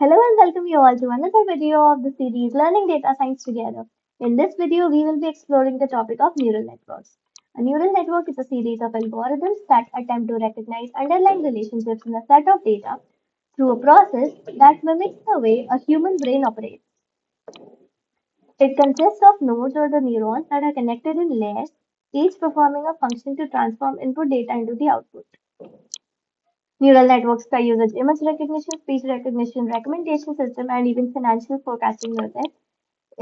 Hello and welcome you all to another video of the series Learning Data Science Together. In this video, we will be exploring the topic of neural networks. A neural network is a series of algorithms that attempt to recognize underlying relationships in a set of data through a process that mimics the way a human brain operates. It consists of nodes or the neurons that are connected in layers, each performing a function to transform input data into the output. Neural networks का uses image recognition, speech recognition, recommendation system and even financial forecasting में होता है.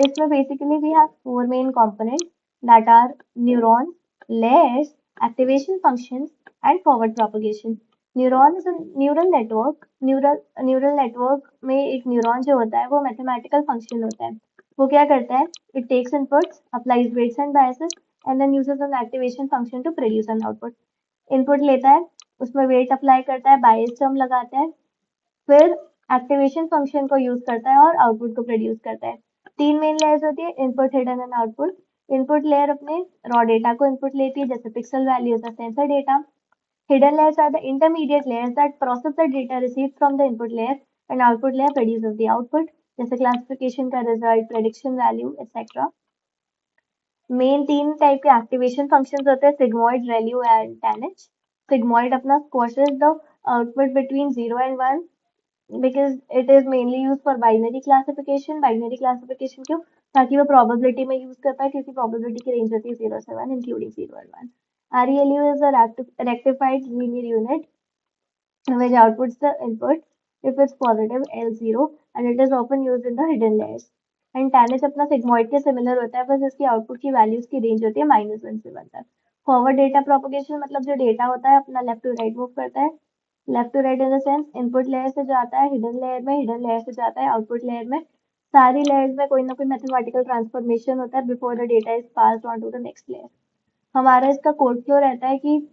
इसमें basically we have four main components that are neurons, layers, activation functions and forward propagation. Neuron is a neural network. Neural network में एक neuron जो होता है वो mathematical function होता है. वो क्या करता है? It takes inputs, applies weights and biases and then uses an activation function to produce an output. Input लेता है, उसमें वेट अप्लाई करता है, बायस टर्म लगाता है, फिर एक्टिवेशन फंक्शन को यूज करता है और आउटपुट को प्रोड्यूस करता है. तीन मेन लेयर्स होती है, input, hidden and output. Input layer अपने रॉ डेटा को इनपुट लेती है, जैसे पिक्सल वैल्यूज और sensor data. Hidden layers are the intermediate layers that process the data received from the input layer and output layer produces the output, जैसे classification का result, prediction value etcetera. Main तीन type के activation functions होते हैं, sigmoid, ReLU and टैनिच. Sigmoid अपना squashes the output between 0 and 1 because it is mainly used for binary classification. Binary classification क्यों? ताकि वो probability में use कर पाए, क्योंकि probability की range होती है 0 से 1 including 0 and 1. ReLU is a rectified linear unit which outputs the input if it's positive L0 and it is often used in the hidden layers. And tennis अपना sigmoid के similar होता है, बस इसकी आउटपुट की वैल्यूज की range होती है -1 से 1 तक. फॉरवर्ड डेटा प्रोपगेशन मतलब जो डेटा होता है अपना लेफ्ट टू राइट मूव करता है. Left to right in the sense input layer से जाता है हिडन लेयर में, हिडन लेयर से जाता है आउटपुट लेयर में. सारी लेयर्स में कोई ना कोई मैथमेटिकल ट्रांसफॉर्मेशन होता है before the data is passed on to the next layer. हमारा इसका कोड फ्लो रहता है कि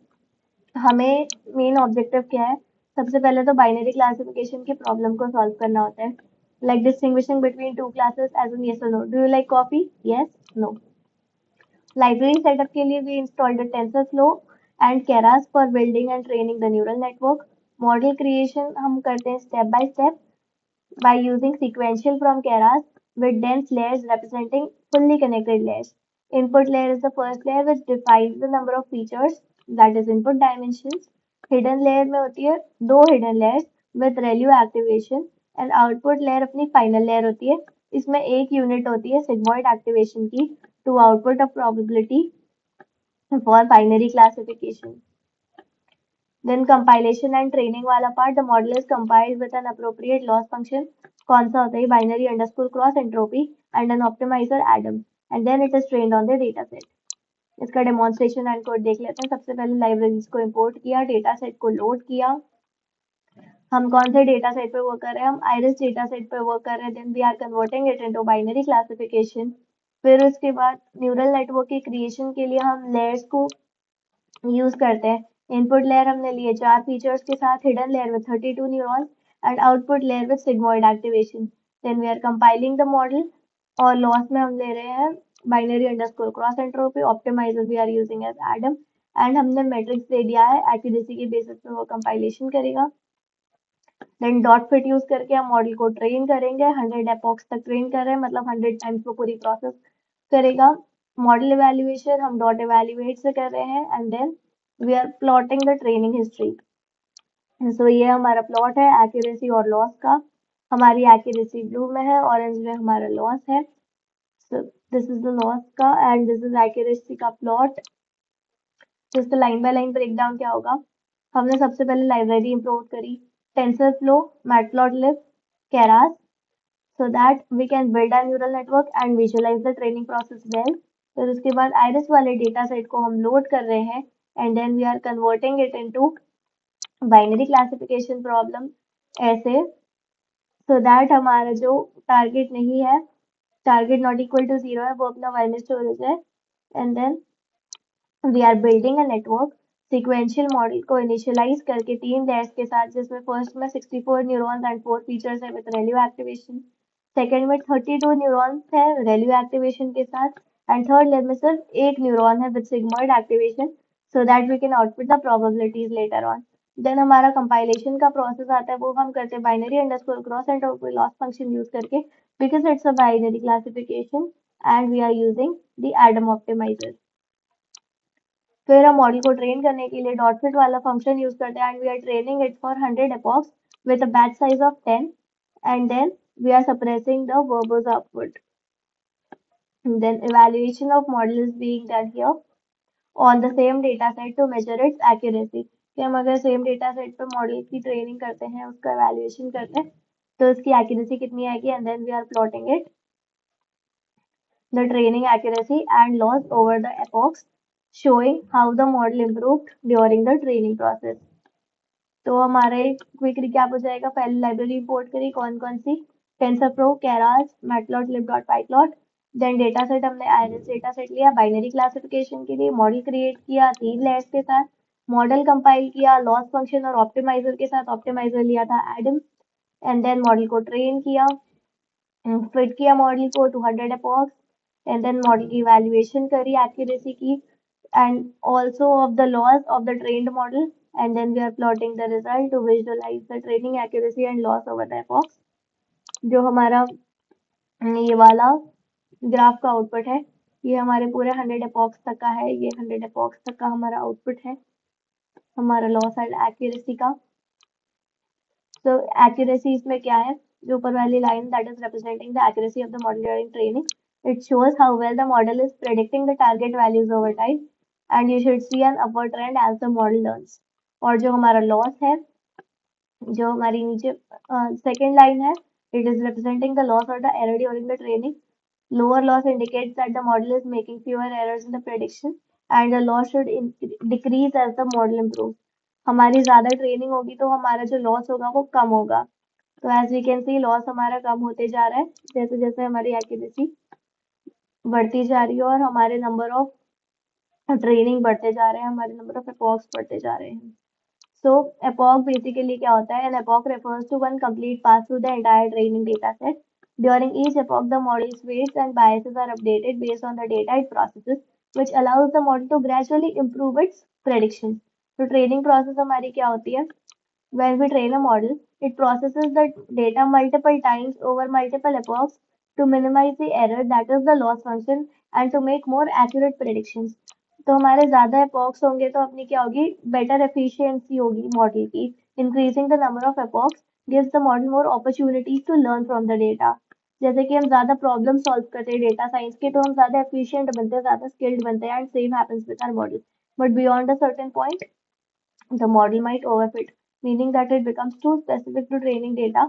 हमें मेन ऑब्जेक्टिव क्या है. सबसे पहले तो बाइनरी क्लासिफिकेशन की प्रॉब्लम को सॉल्व करना होता है, like distinguishing between two classes as in yes or no. Do you like coffee? Yes, no. Library setup के लिए we installed the TensorFlow and Keras for building and training the neural network. Model creation हम करते हैं step by step by using sequential from Keras with dense layers representing fully connected layers. Input layer is the first layer which defines the number of features, that is input dimensions. Hidden layer में होती है दो hidden layers with ReLU activation and output layer अपनी final layer होती है. इसमें एक unit होती है सिग्मॉइड एक्टिवेशन की to output of probability for binary classification. Then compilation and training वाला part, the model is compiled with an appropriate loss function. कौन सा होता है? Binary underscore cross entropy and an optimiser Adam and then it is trained on the data set. इसका demonstration and code देख लेते हैं. सबसे पहले लाइब्रेरीज को इंपोर्ट किया, डेटा सेट को लोड किया. हम कौन से डेटा सेट पे वर्क कर रहे हैं? हम आइरिस डेटा सेट पे वर्क कर रहे हैं. Then we are converting it into binary classification. फिर उसके बाद न्यूरल नेटवर्क की क्रिएशन के लिए हम लेयर्स को यूज करते हैं. इनपुट लेयर हमने लिए 4 फीचर्स के साथ, hidden layer with 32 neurons and output layer with sigmoid activation. Then we are compiling the model और लॉस में हम ले रहे हैं binary underscore cross entropy. Optimiser we are using as Adam and हमने मैट्रिक्स दे दिया है. एक्यूरेसी के बेसिस पे वो कंपाइलेशन करेगा. देन डॉट फिट यूज करके हम मॉडल को ट्रेन करेंगे. 100 एपॉक्स तक ट्रेन कर रहे हैं, मतलब 100 टाइम्स वो पूरी प्रोसेस करेगा. मॉडल इवैल्यूएशन हम डॉट इवैल्यूएट से कर रहे हैं and then we are plotting the training history. So ये हमारा प्लॉट है एक्यूरेसी और लॉस का. हमारी एक्यूरेसी ब्लू में है, ऑरेंज में हमारा लॉस है. So this is the loss का एंड दिस इज एक्यूरेसी का प्लॉट. तो इसका लाइन बाय लाइन ब्रेकडाउन क्या होगा? हमने सबसे पहले लाइब्रेरी इंपोर्ट करी, TensorFlow, Matplotlib, Keras, so that we can build a neural network and visualize the training process well. फिर उसके बाद iris वाले डेटा सेट को हम लोड कर रहे हैं and then we are converting it into binary classification problem ऐसे, so that हमारा जो टारगेट नहीं है, टारगेट नॉट इक्वल टू 0 है, वो अपना वाइनरी स्टोरेज है. And then we are building a network sequential model को इनिशियलाइज करके 3 लेयर्स के साथ, जिसमें फर्स्ट में 64 न्यूरॉन्स एंड 4 फीचर्स है विद रेल्यू एक्टिवेशन. सेकंड में 32 न्यूरॉन्स है रेल्यू एक्टिवेशन के साथ एंड थर्ड लेयर में सिर्फ एक न्यूरॉन है with sigmoid activation, so that we can output the probabilities later on. Then हमारा कंपाइलेशन का प्रोसेस आता है, वो हम करते हैं बाइनरी अंडरस्कोर क्रॉस एंड कोई लॉस फंक्शन यूज करके, because it's a binary classification and we are using the Adam optimiser. फिर हम मॉडल को ट्रेन करने के लिए डॉट फिट वाला फंक्शन यूज करते हैं, and we are training it for 100 epochs with a batch size of 10, and then we are suppressing the verbose output. And then evaluation of model is being done here on the same data set to measure its accuracy. कि हम अगर same data set पे model की training करते हैं, उसका evaluation करते हैं, तो इसकी accuracy कितनी आएगी, and then we are plotting it, the training accuracy and loss over the epochs, showing how the model improved during the training process. तो हमारे क्विक रिकैप हो जाएगा। पहले लाइब्रेरी इंपोर्ट करी, कौन कौन सी, TensorFlow, Keras, Matplot, libdot.pyplot। Then data set हमने आईरिस डेटा सेट लिया बाइनरी क्लासिफिकेशन के लिए, मॉडल क्रिएट किया 3 लेयर्स के साथ, मॉडल कंपाइल किया लॉस फंक्शन और ऑप्टिमाइजर के साथ, ऑप्टिमाइजर लिया था एडम, एंड देन मॉडल को ट्रेन किया, फिट किया मॉडल को 200 epochs, एंड देन मॉडल की इवैल्यूएशन करी एक्यूरेसी की, and also of the loss of the trained model, and then we are plotting the result to visualize the training accuracy and loss over the epochs। जो हमारा ये वाला graph का output है, ये हमारे पूरे 100 epochs तक का है, ये 100 epochs तक का हमारा आउटपुट है हमारा लॉस एंड एक्यूरेसी का। तो एक्यूरेसी इसमें क्या है, जो ऊपर वाली line that is representing the accuracy of the model during training, it shows how well the model is predicting the target values over time, and you should see an upward trend as the model learns। और जो हमारा loss है, जो हमारी नीचे second line है, it is representing the loss or the error during the training। Lower loss indicates that the model is making fewer errors in the prediction, and the loss should decrease as the model improves। हमारी ज्यादा training होगी तो हमारा जो loss होगा वो कम होगा। तो as we can see loss हमारा कम होते जा रहा है जैसे जैसे हमारी एक्यूरेसी बढ़ती जा रही है, और हमारे नंबर ऑफ ट्रेनिंग बढ़ते जा रहे हैं, हमारे नंबर ऑफ एपॉक्स बढ़ते जा रहे हैं। So epoch basically क्या होता है, an epoch refers to one complete pass through the entire training data set। During each epoch, the model's weights and biases are updated based on the data it processes, which allows the model to gradually improve its predictions। तो training process हमारी क्या होती है, when we train a model, it processes the data multiple times over multiple epochs to minimize the error, that is the loss function, and to make more accurate predictions। तो हमारे ज्यादा epochs होंगे तो अपनी क्या होगी, बेटर एफिशिएंसी होगी model की। Increasing the number of epochs gives the model more opportunities to learn from the data। जैसे कि हम ज्यादा प्रॉब्लम सॉल्व करते हैं डेटा साइंस के, तो हम ज्यादा एफिशिएंट बनते हैं, ज्यादा स्किल्ड बनते हैं, and same happens with our model. But beyond a certain point the model might overfit, meaning that it becomes too specific to training data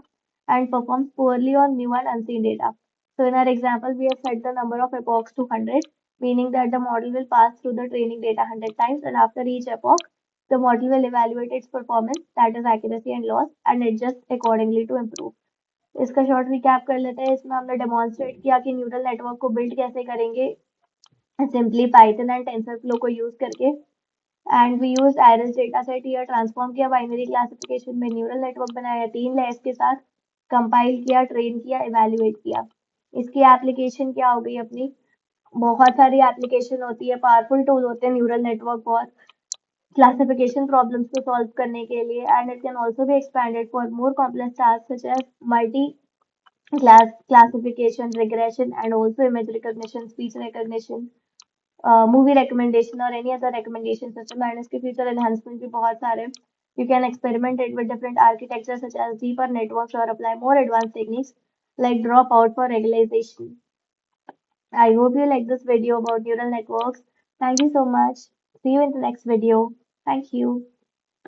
and performs poorly on new and unseen data। So in our example, we have set the number of epochs to 100, meaning that the model will pass through the training data 100 times, and after each epoch, the model will evaluate its performance, that is accuracy and loss, and adjust accordingly to improve। इसका short recap कर लेते हैं। इसमें हमने demonstrate किया कि neural network को build कैसे करेंगे, सिंपली पाइथन एंड टेंसरफ्लो को यूज करके। And we use Iris data set या ट्रांसफॉर्म किया बाइनरी क्लासिफिकेशन में, न्यूरल नेटवर्क बनाया 3 लेयर्स के साथ, कंपाइल किया, ट्रेन किया, इवैल्यूएट किया। इसकी एप्लीकेशन क्या हो गई अपनी, बहुत सारी एप्लीकेशन होती है, पावरफुल टूल होते हैं न्यूरल नेटवर्क बहुत क्लासिफिकेशन प्रॉब्लम्स को सॉल्व करने के लिए, and it can also be expanded for more complex task such as multi classification, regression, and also image recognition, speech recognition, movie recommendation और any other recommendation system, and इसके future enhancement भी बहुत सारे। You can experiment it with different architecture such as deeper networks और apply more advance techniques like dropout for regularization। I hope you like this video about neural networks। Thank you so much। See you in the next video। Thank you।